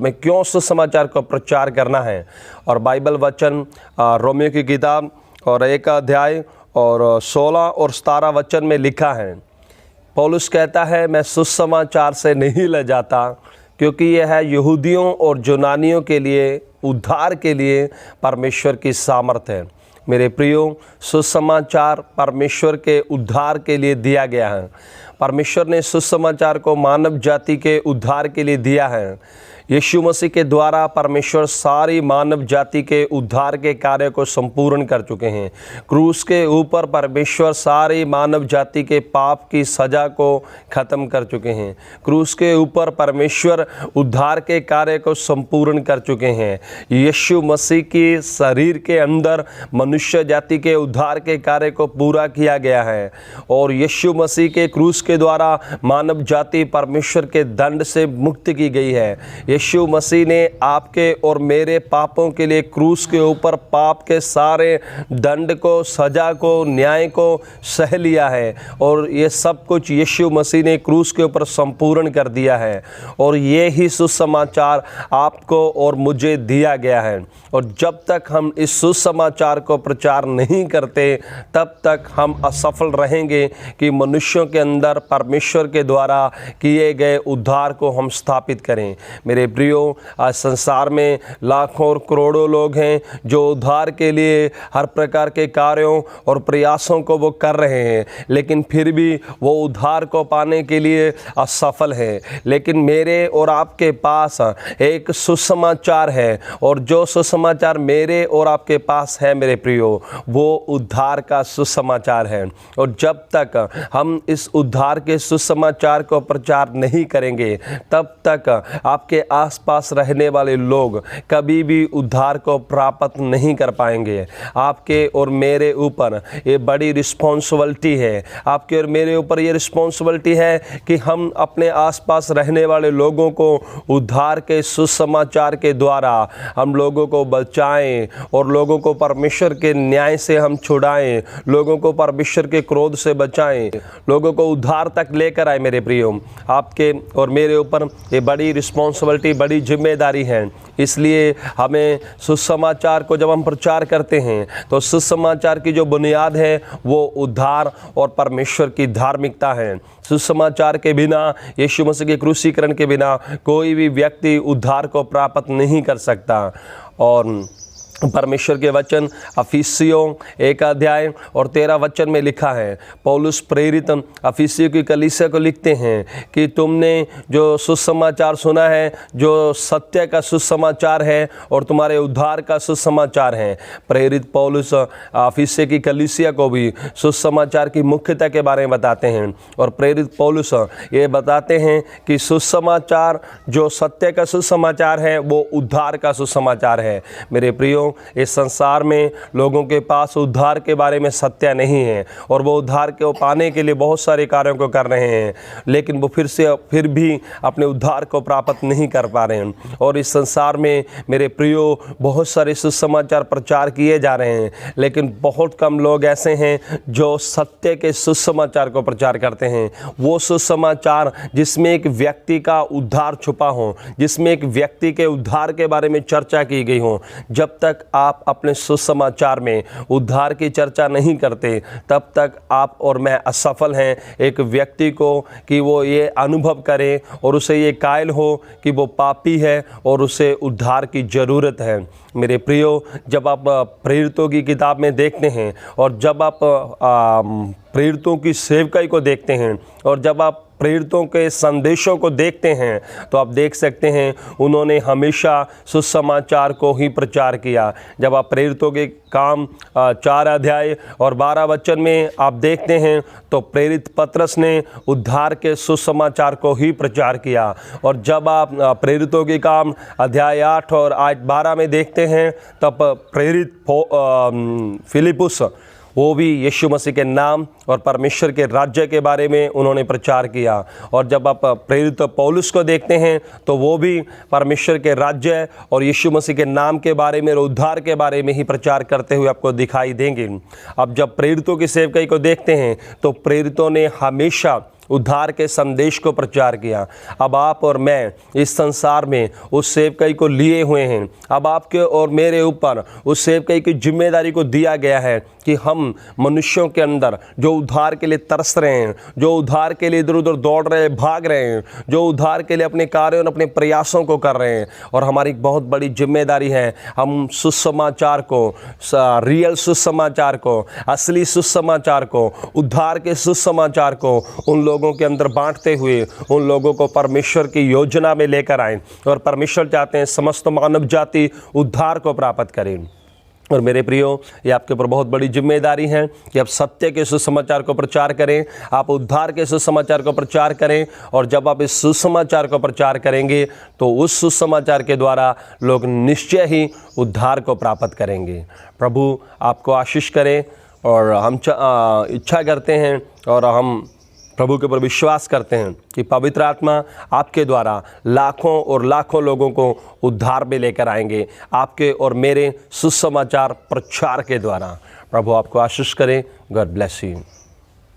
हमें क्यों सुसमाचार को प्रचार करना है। और बाइबल वचन रोमियो की किताब और 1 अध्याय और 16 और 17 वचन में लिखा है, पौलुस कहता है, मैं सुसमाचार से नहीं लजाता, क्योंकि यह है यहूदियों और यूनानियों के लिए उद्धार के लिए परमेश्वर की सामर्थ है। मेरे प्रियो, सुसमाचार परमेश्वर के उद्धार के लिए दिया गया है। परमेश्वर ने सुसमाचार को मानव जाति के उद्धार के लिए दिया है। यीशु मसीह के द्वारा परमेश्वर सारी मानव जाति के उद्धार के कार्य को संपूर्ण कर चुके हैं। क्रूस के ऊपर परमेश्वर सारी मानव जाति के पाप की सज़ा को ख़त्म कर चुके हैं। क्रूस के ऊपर परमेश्वर उद्धार के कार्य को संपूर्ण कर चुके हैं। यीशु मसीह की शरीर के अंदर मनुष्य जाति के उद्धार के कार्य को पूरा किया गया है और यीशु मसीह के क्रूस के द्वारा मानव जाति परमेश्वर के दंड से मुक्त की गई है। यीशु मसीह ने आपके और मेरे पापों के लिए क्रूस के ऊपर पाप के सारे दंड को, सजा को, न्याय को सह लिया है और ये सब कुछ यीशु मसीह ने क्रूस के ऊपर संपूर्ण कर दिया है। और ये ही सुसमाचार आपको और मुझे दिया गया है। और जब तक हम इस सुसमाचार को प्रचार नहीं करते तब तक हम असफल रहेंगे कि मनुष्यों के अंदर परमेश्वर के द्वारा किए गए उद्धार को हम स्थापित करें। मेरे प्रियो, आज संसार में लाखों और करोड़ों लोग हैं जो उद्धार के लिए हर प्रकार के कार्यों और प्रयासों को वो कर रहे हैं, लेकिन फिर भी वो उद्धार को पाने के लिए असफल हैं। लेकिन मेरे और आपके पास एक सुसमाचार है और जो सुसमाचार मेरे और आपके पास है मेरे प्रियो, वो उद्धार का सुसमाचार है। और जब तक हम इस उद्धार के सुसमाचार को प्रचार नहीं करेंगे तब तक आपके आसपास रहने वाले लोग कभी भी उद्धार को प्राप्त नहीं कर पाएंगे। आपके और मेरे ऊपर ये बड़ी रिस्पॉन्सिबिलिटी है। आपके और मेरे ऊपर ये रिस्पॉन्सिबिलिटी है कि हम अपने आसपास रहने वाले लोगों को उद्धार के सुसमाचार के द्वारा हम लोगों को बचाएं और लोगों को परमेश्वर के न्याय से हम छुड़ाएं, लोगों को परमेश्वर के क्रोध से बचाएं, लोगों को उद्धार तक लेकर आए। मेरे प्रियो, आपके और मेरे ऊपर ये बड़ी रिस्पॉन्सिबिलिटी, बड़ी जिम्मेदारी है। इसलिए हमें सुसमाचार को जब हम प्रचार करते हैं तो सुसमाचार की जो बुनियाद है वो उद्धार और परमेश्वर की धार्मिकता है। सुसमाचार के बिना, यीशु मसीह के क्रूसीकरण के बिना कोई भी व्यक्ति उद्धार को प्राप्त नहीं कर सकता। और परमेश्वर के वचन अफिसियों 1 अध्याय और 13 वचन में लिखा है, पौलुस प्रेरित अफिसियों की कलीसिया को लिखते हैं कि तुमने जो सुसमाचार सुना है, जो सत्य का सुसमाचार है और तुम्हारे उद्धार का सुसमाचार है। प्रेरित पौलुस अफिसियों की कलीसिया को भी सुसमाचार की मुख्यता के बारे में बताते हैं और प्रेरित पौलुस ये बताते हैं कि सुसमाचार जो सत्य का सुसमाचार है वो उद्धार का सुसमाचार है। मेरे प्रियो, इस संसार में लोगों के पास उद्धार के बारे में सत्य नहीं है और वो उद्धार को पाने के लिए बहुत सारे कार्यों को कर रहे हैं, लेकिन वो फिर भी अपने उद्धार को प्राप्त नहीं कर पा रहे हैं। और इस संसार में मेरे प्रियो बहुत सारे सुसमाचार प्रचार किए जा रहे हैं, लेकिन बहुत कम लोग ऐसे हैं जो सत्य के सुसमाचार को प्रचार करते हैं। वो सुसमाचार जिसमें एक व्यक्ति का उद्धार छुपा हो, जिसमें एक व्यक्ति के उद्धार के बारे में चर्चा की गई हो। जब तक आप अपने सुसमाचार में उद्धार की चर्चा नहीं करते तब तक आप और मैं असफल हैं एक व्यक्ति को कि वो ये अनुभव करे और उसे ये कायल हो कि वो पापी है और उसे उद्धार की ज़रूरत है। मेरे प्रियो, जब आप प्रेरितों की किताब में देखते हैं और जब आप प्रेरितों की सेवकाई को देखते हैं और जब आप प्रेरितों के संदेशों को देखते हैं तो आप देख सकते हैं उन्होंने हमेशा सुसमाचार को ही प्रचार किया। जब आप प्रेरितों के काम 4 अध्याय और 12 वचन में आप देखते हैं तो प्रेरित पतरस ने उद्धार के सुसमाचार को ही प्रचार किया। और जब आप प्रेरितों के काम अध्याय 8 और 12 में देखते हैं तब प्रेरित फिलिपुस, वो भी यीशु मसीह के नाम और परमेश्वर के राज्य के बारे में उन्होंने प्रचार किया। और जब आप प्रेरित पौलुस को देखते हैं तो वो भी परमेश्वर के राज्य और यीशु मसीह के नाम के बारे में और उद्धार के बारे में ही प्रचार करते हुए आपको दिखाई देंगे। अब जब प्रेरितों की सेवकाई को देखते हैं तो प्रेरितों ने हमेशा उद्धार के संदेश को प्रचार किया। अब आप और मैं इस संसार में उस सेवकाई को लिए हुए हैं। अब आपके और मेरे ऊपर उस सेवकाई की जिम्मेदारी को दिया गया है कि हम मनुष्यों के अंदर जो उद्धार के लिए तरस रहे हैं, जो उद्धार के लिए इधर उधर दौड़ रहे हैं, भाग रहे हैं, जो उद्धार के लिए अपने कार्यों और अपने प्रयासों को कर रहे हैं, और हमारी बहुत बड़ी जिम्मेदारी है, हम सुसमाचार को, रियल सुसमाचार को, असली सुसमाचार को, उद्धार के सुसमाचार को उन लोगों के अंदर बांटते हुए उन लोगों को परमेश्वर की योजना में लेकर आएं। और परमेश्वर चाहते हैं समस्त मानव जाति उद्धार को प्राप्त करें। और मेरे प्रियो, ये आपके ऊपर बहुत बड़ी जिम्मेदारी है कि आप सत्य के सुसमाचार को प्रचार करें, आप उद्धार के सुसमाचार को प्रचार करें। और जब आप इस सुसमाचार को प्रचार करेंगे तो उस सुसमाचार के द्वारा लोग निश्चय ही उद्धार को प्राप्त करेंगे। प्रभु आपको आशीष करें। और हम इच्छा करते हैं और हम प्रभु के ऊपर विश्वास करते हैं कि पवित्र आत्मा आपके द्वारा लाखों और लाखों लोगों को उद्धार में लेकर आएंगे, आपके और मेरे सुसमाचार प्रचार के द्वारा। प्रभु आपको आशीष करें। God bless you.